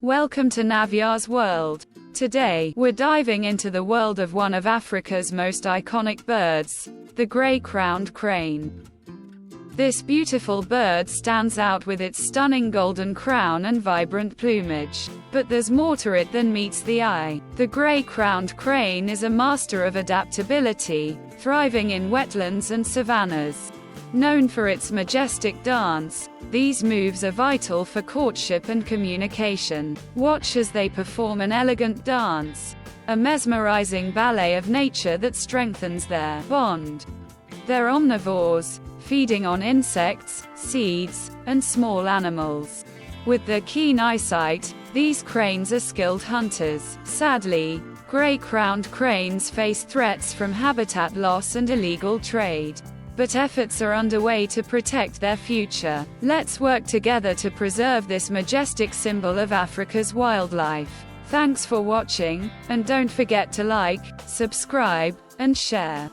Welcome to Navya's world. Today, we're diving into the world of one of Africa's most iconic birds, the gray-crowned crane. This beautiful bird stands out with its stunning golden crown and vibrant plumage. But there's more to it than meets the eye. The gray-crowned crane is a master of adaptability, thriving in wetlands and savannas. Known for its majestic dance, these moves are vital for courtship and communication. Watch as they perform an elegant dance, a mesmerizing ballet of nature that strengthens their bond. They're omnivores, feeding on insects, seeds, and small animals. With their keen eyesight, these cranes are skilled hunters. Sadly, gray-crowned cranes face threats from habitat loss and illegal trade. But efforts are underway to protect their future. Let's work together to preserve this majestic symbol of Africa's wildlife. Thanks for watching, and don't forget to like, subscribe, and share.